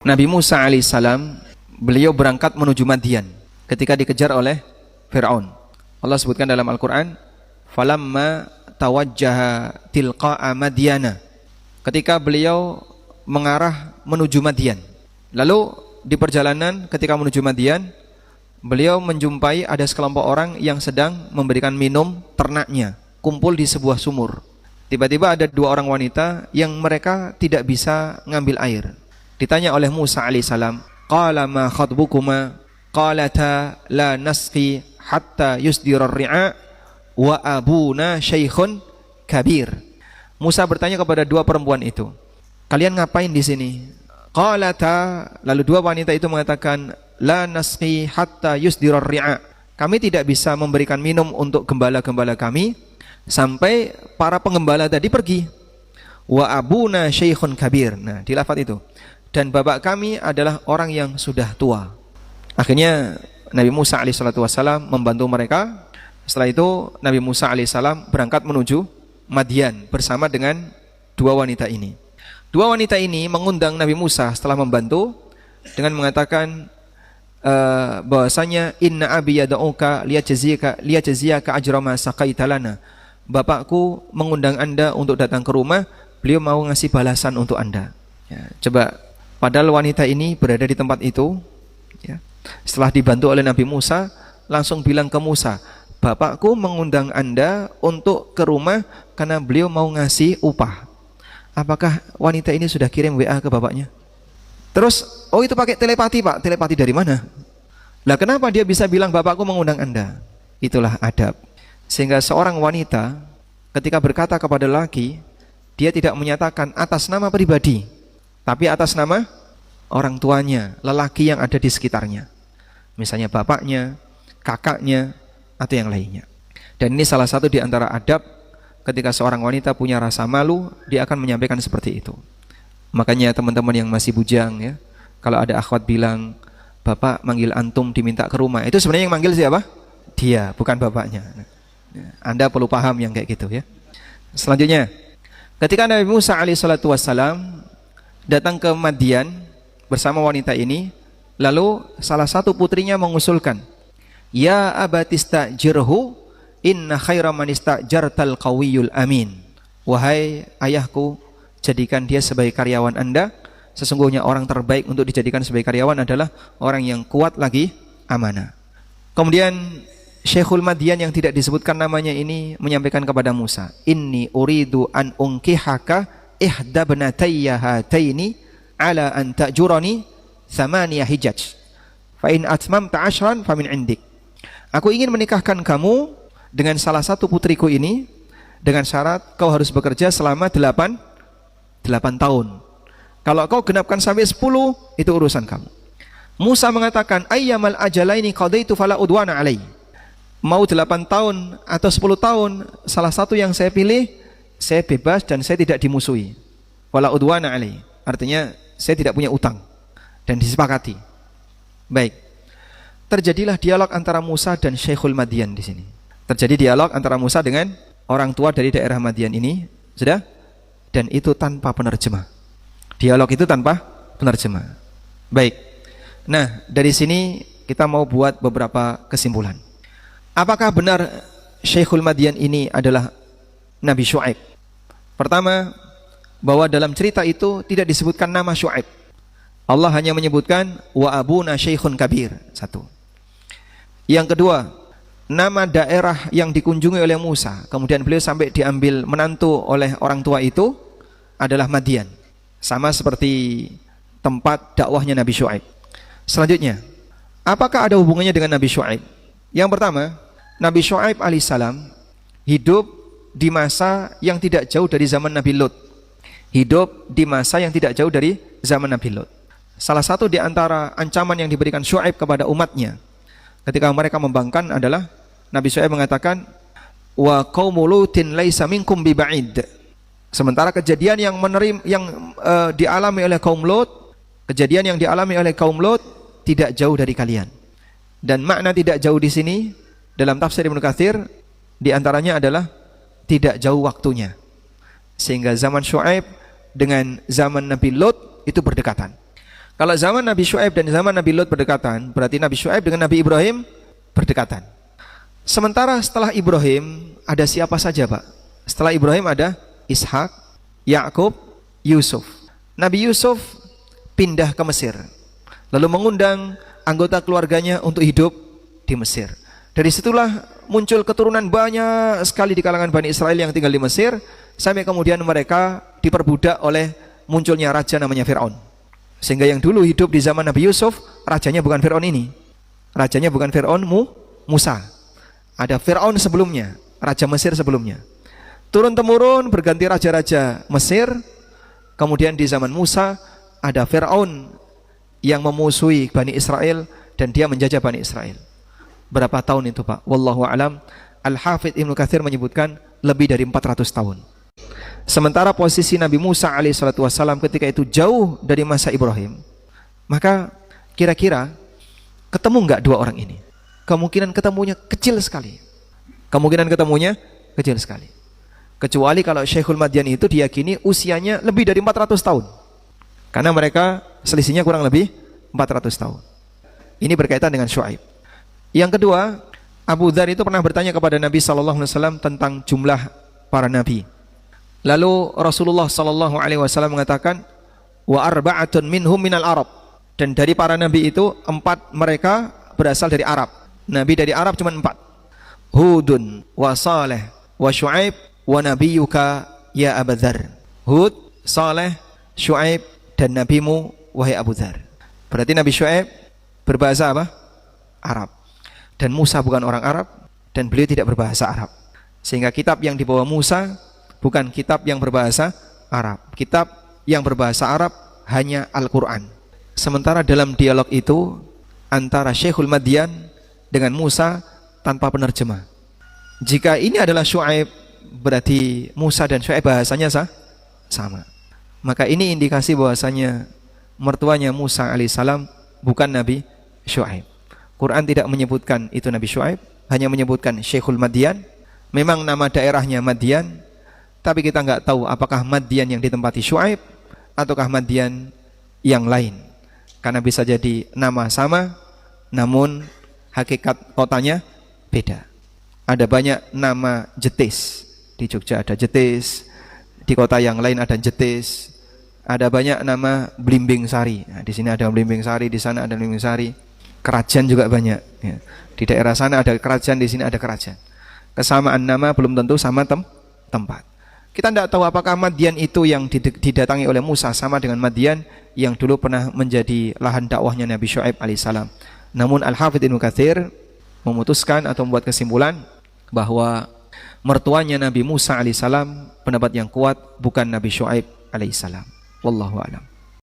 Nabi Musa alaihissalam, beliau berangkat menuju Madian ketika dikejar oleh Fir'aun. Allah sebutkan dalam Al-Quran, falamma tawajjaha tilqa'a Madyana, ketika beliau mengarah menuju Madian. Lalu di perjalanan ketika menuju Madian, beliau menjumpai ada sekelompok orang yang sedang memberikan minum ternaknya, kumpul di sebuah sumur. Tiba-tiba ada dua orang wanita yang mereka tidak bisa ngambil air. Ditanya oleh Musa alaihissalam, qala ma khatbukuma, qalata la nasqi hatta yusdirar ri'a wa abuna syaikhun kabir. Musa bertanya kepada dua perempuan itu, kalian ngapain di sini? Qalata, lalu dua wanita itu mengatakan, la nasqi hatta yusdirar ri'a, kami tidak bisa memberikan minum untuk gembala-gembala kami sampai para pengembala tadi pergi. Wa abuna syaikhun kabir, nah di lafaz itu, dan bapak kami adalah orang yang sudah tua. Akhirnya Nabi Musa alaihissalam membantu mereka. Setelah itu Nabi Musa alaihissalam berangkat menuju Madian bersama dengan dua wanita ini. Dua wanita ini mengundang Nabi Musa setelah membantu dengan mengatakan bahwasanya inna abi yad'uka liyajziyaka ajra ma saqaita lana. Bapakku mengundang Anda untuk datang ke rumah, beliau mau ngasih balasan untuk Anda. Ya, coba, padahal wanita ini berada di tempat itu, ya, setelah dibantu oleh Nabi Musa, langsung bilang ke Musa, bapakku mengundang Anda untuk ke rumah karena beliau mau ngasih upah. Apakah wanita ini sudah kirim WA ke bapaknya? Terus, oh itu pakai telepati Pak. Telepati dari mana? Lah kenapa dia bisa bilang bapakku mengundang Anda? Itulah adab. Sehingga seorang wanita ketika berkata kepada laki, dia tidak menyatakan atas nama pribadi, tapi atas nama orang tuanya, lelaki yang ada di sekitarnya. Misalnya bapaknya, kakaknya, atau yang lainnya. Dan ini salah satu di antara adab ketika seorang wanita punya rasa malu, dia akan menyampaikan seperti itu. Makanya teman-teman yang masih bujang, ya, kalau ada akhwat bilang, bapak manggil antum diminta ke rumah, itu sebenarnya yang manggil siapa? Dia, bukan bapaknya. Anda perlu paham yang kayak gitu, ya. Selanjutnya, ketika Nabi Musa alaihissalam datang ke Madian bersama wanita ini, lalu salah satu putrinya mengusulkan, ya abatista jirhu inna khaira man istajartal qawiyul amin. Wahai ayahku, jadikan dia sebagai karyawan Anda. Sesungguhnya orang terbaik untuk dijadikan sebagai karyawan adalah orang yang kuat lagi amanah. Kemudian Syekhul Madian yang tidak disebutkan namanya ini menyampaikan kepada Musa, inni uridu an unkihaka ihda banatayya hataini ala an ta'jurani thamaniyah hijaj fa in atmamta 'ashran fa min 'indik. Aku ingin menikahkan kamu dengan salah satu putriku ini dengan syarat kau harus bekerja selama 8 tahun. Kalau kau genapkan sampai 10, itu urusan kamu. Musa mengatakan, ayyamal ajalaini qadaitu fala udwana alai. Mau 8 tahun atau 10 tahun, salah satu yang saya pilih, saya bebas dan saya tidak dimusuhi. Fala udwana alai, artinya saya tidak punya utang dan disepakati. Baik. Terjadilah dialog antara Musa dan Syekhul Madian di sini. Terjadi dialog antara Musa dengan orang tua dari daerah Madian ini, sudah? Dan itu tanpa penerjemah. Dialog itu tanpa penerjemah. Baik. Nah, dari sini kita mau buat beberapa kesimpulan. Apakah benar Syekhul Madian ini adalah Nabi Syu'aib? Pertama, bahwa dalam cerita itu tidak disebutkan nama Syu'aib. Allah hanya menyebutkan wa abuna syaikhun kabir. Satu. Yang kedua, nama daerah yang dikunjungi oleh Musa, kemudian beliau sampai diambil menantu oleh orang tua itu adalah Madian. Sama seperti tempat dakwahnya Nabi Syu'aib. Selanjutnya, apakah ada hubungannya dengan Nabi Syu'aib? Yang pertama, Nabi Syu'aib alaihissalam hidup di masa yang tidak jauh dari zaman Nabi Lut. Hidup di masa yang tidak jauh dari zaman Nabi Lut. Salah satu di antara ancaman yang diberikan Syu'aib kepada umatnya ketika mereka membangkang adalah Nabi Syu'aib mengatakan, wa qaumu Lutin laisa minkum biba'id. Sementara kejadian yang dialami oleh kaum Lut, kejadian yang dialami oleh kaum Lut tidak jauh dari kalian. Dan makna tidak jauh di sini dalam tafsir Ibnu Katsir di antaranya adalah tidak jauh waktunya. Sehingga zaman Syu'aib dengan zaman Nabi Lut itu berdekatan. Kalau zaman Nabi Syuaib dan zaman Nabi Lut berdekatan, berarti Nabi Syuaib dengan Nabi Ibrahim berdekatan. Sementara setelah Ibrahim ada siapa saja, Pak? Setelah Ibrahim ada Ishak, Yakub, Yusuf. Nabi Yusuf pindah ke Mesir, lalu mengundang anggota keluarganya untuk hidup di Mesir. Dari situlah muncul keturunan banyak sekali di kalangan Bani Israel yang tinggal di Mesir, sampai kemudian mereka diperbudak oleh munculnya raja namanya Fir'aun. Sehingga yang dulu hidup di zaman Nabi Yusuf, rajanya bukan Fir'aun ini. Rajanya bukan Fir'aun, Musa. Ada Fir'aun sebelumnya, raja Mesir sebelumnya. Turun-temurun berganti raja-raja Mesir. Kemudian di zaman Musa ada Fir'aun yang memusuhi Bani Israel dan dia menjajah Bani Israel. Berapa tahun itu, Pak? Wallahu a'lam. Al-Hafidz Ibnu Katsir menyebutkan lebih dari 400 tahun. Sementara posisi Nabi Musa alaihissalatu wassalam ketika itu jauh dari masa Ibrahim. Maka kira-kira ketemu enggak dua orang ini? Kemungkinan ketemunya kecil sekali. Kemungkinan ketemunya kecil sekali. Kecuali kalau Syekhul Madian itu diyakini usianya lebih dari 400 tahun. Karena mereka selisihnya kurang lebih 400 tahun. Ini berkaitan dengan Syuaib. Yang kedua, Abu Dzar itu pernah bertanya kepada Nabi SAW tentang jumlah para nabi. Lalu Rasulullah SAW mengatakan, wa arba'atun minhum minal Arab. Dan dari para nabi itu 4 mereka berasal dari Arab. Nabi dari Arab cuma 4. Hudun wa Saleh wa Syuaib wa nabiyuka ya Abu Dzar. Hud, Saleh, Syuaib dan nabimu wahai Abu Dzar. Berarti Nabi Syuaib berbahasa apa? Arab. Dan Musa bukan orang Arab dan beliau tidak berbahasa Arab. Sehingga kitab yang dibawa Musa bukan kitab yang berbahasa Arab. Kitab yang berbahasa Arab hanya Al-Quran. Sementara dalam dialog itu antara Syekhul Madian dengan Musa tanpa penerjemah. Jika ini adalah Syuaib, berarti Musa dan Syuaib bahasanya sama. Maka ini indikasi bahwasanya mertuanya Musa alaihissalam bukan Nabi Syuaib. Quran tidak menyebutkan itu Nabi Syuaib, hanya menyebutkan Syekhul Madian. Memang nama daerahnya Madian, tapi kita nggak tahu apakah Madian yang ditempati Syuaib ataukah Madian yang lain. Karena bisa jadi nama sama, namun hakikat kotanya beda. Ada banyak nama Jetis. Di Jogja ada Jetis, di kota yang lain ada Jetis. Ada banyak nama Blimbing Sari. Nah, di sini ada Blimbing Sari, di sana ada Blimbing Sari. Kerajaan juga banyak. Ya. Di daerah sana ada kerajaan, di sini ada kerajaan. Kesamaan nama belum tentu sama tempat. Kita tidak tahu apakah Madian itu yang didatangi oleh Musa sama dengan Madian yang dulu pernah menjadi lahan dakwahnya Nabi Syuaib alaihissalam. Namun Al-Hafidz Ibnu Katsir memutuskan atau membuat kesimpulan bahwa mertuanya Nabi Musa alaihissalam pendapat yang kuat bukan Nabi Syuaib alaihissalam. Wallahu a'lam.